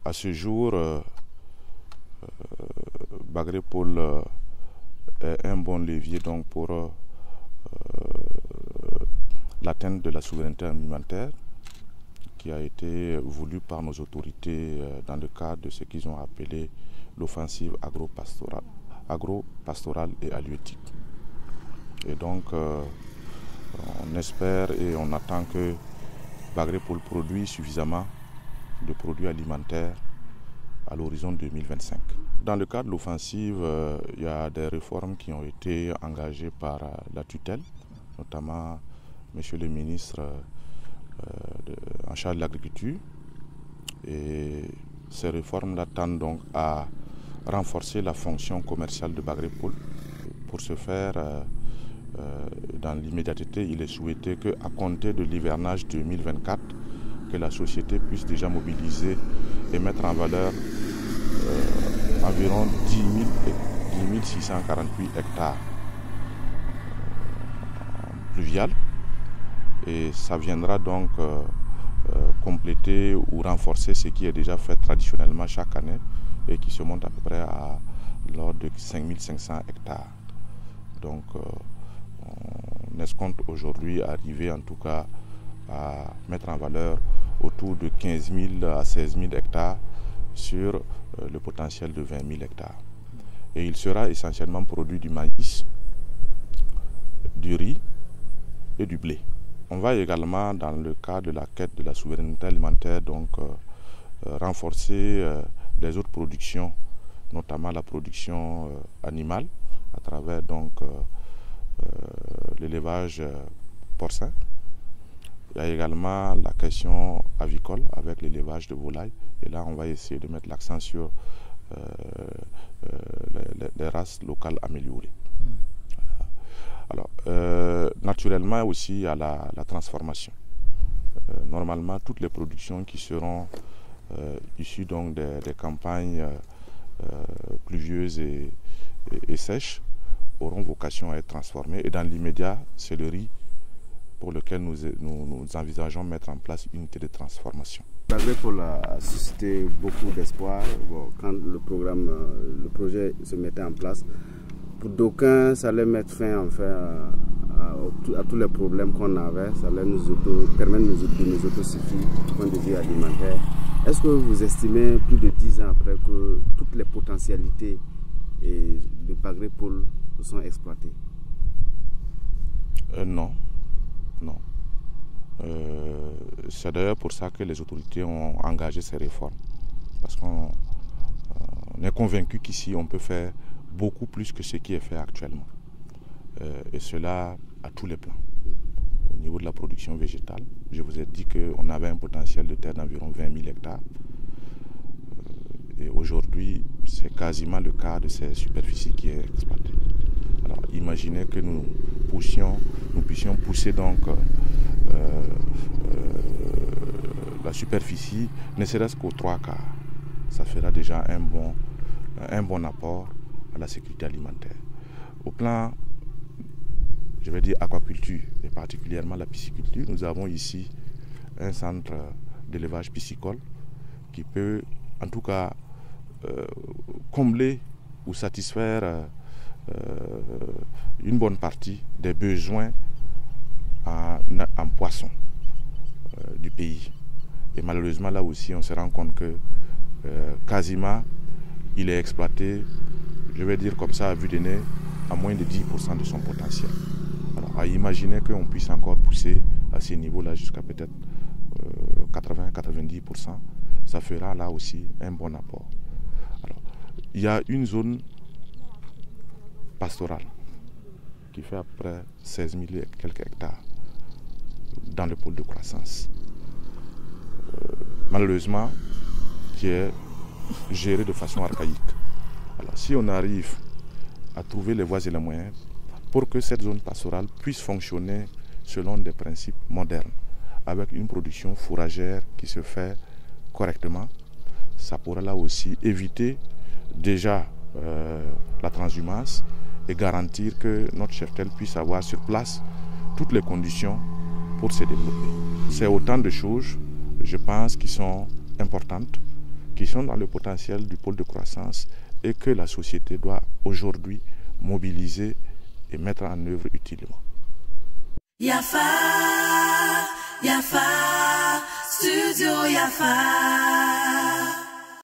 À ce jour, Bagré-Pôle est un bon levier donc, pour l'atteinte de la souveraineté alimentaire qui a été voulue par nos autorités dans le cadre de ce qu'ils ont appelé l'offensive agro-pastorale et halieutique. Et donc, on espère et on attend que Bagré-Pôle produise suffisamment de produits alimentaires à l'horizon 2025. Dans le cadre de l'offensive, il y a des réformes qui ont été engagées par la tutelle, notamment Monsieur le ministre en charge de l'agriculture. Et ces réformes-là tendent donc à renforcer la fonction commerciale de Bagré-Pôle. Pour ce faire, dans l'immédiateté, il est souhaité qu'à compter de l'hivernage 2024, que la société puisse déjà mobiliser et mettre en valeur environ 10 648 hectares pluviales. Et ça viendra donc compléter ou renforcer ce qui est déjà fait traditionnellement chaque année et qui se monte à peu près à l'ordre de 5 500 hectares. Donc on escompte aujourd'hui arriver en tout cas à mettre en valeur autour de 15 000 à 16 000 hectares sur le potentiel de 20 000 hectares. Et il sera essentiellement produit du maïs, du riz et du blé. On va également, dans le cadre de la quête de la souveraineté alimentaire, donc renforcer des autres productions, notamment la production animale, à travers donc l'élevage porcin. Il y a également la question avicole avec l'élevage de volailles. Et là, on va essayer de mettre l'accent sur les races locales améliorées. Alors, naturellement aussi, il y a la transformation. Normalement, toutes les productions qui seront issues donc des campagnes pluvieuses et sèches auront vocation à être transformées. Et dans l'immédiat, c'est le riz pour lequel nous envisageons mettre en place une unité de transformation. Bagré-Pôle a suscité beaucoup d'espoir quand le projet se mettait en place. Pour d'aucuns, ça allait mettre fin à tous les problèmes qu'on avait, ça allait nous permettre de nous autosuffire du point de vue alimentaire. Est-ce que vous estimez, plus de 10 ans après, que toutes les potentialités de Bagré-Pôle sont exploitées? Non. C'est d'ailleurs pour ça que les autorités ont engagé ces réformes. Parce qu'on est convaincu qu'ici, on peut faire beaucoup plus que ce qui est fait actuellement. Et cela à tous les plans. Au niveau de la production végétale, je vous ai dit qu'on avait un potentiel de terre d'environ 20 000 hectares. Et aujourd'hui, c'est quasiment le quart de ces superficies qui est exploitée. Alors imaginez que nous puissions pousser donc la superficie, ne serait-ce qu'aux 3 quarts. Ça fera déjà un bon apport à la sécurité alimentaire. Au plan, je vais dire, aquaculture, et particulièrement la pisciculture, nous avons ici un centre d'élevage piscicole qui peut, en tout cas, combler ou satisfaire une bonne partie des besoins en poissons du pays. Et malheureusement, là aussi, on se rend compte que quasiment, il est exploité, je vais dire comme ça, à vue de nez, à moins de 10% de son potentiel. Alors, à imaginer qu'on puisse encore pousser à ces niveaux-là jusqu'à peut-être 80-90%, ça fera là aussi un bon apport. Alors, il y a une zone pastorale qui fait à peu près 16 000 et quelques hectares dans le pôle de croissance. Malheureusement, qui est géré de façon archaïque. Alors, si on arrive à trouver les voies et les moyens pour que cette zone pastorale puisse fonctionner selon des principes modernes, avec une production fourragère qui se fait correctement, ça pourra là aussi éviter déjà la transhumance et garantir que notre cheptel puisse avoir sur place toutes les conditions pour se développer. C'est autant de choses, je pense, qui sont importantes, qui sont dans le potentiel du pôle de croissance et que la société doit aujourd'hui mobiliser et mettre en œuvre utilement. Yafa, Yafa, Studio Yafa.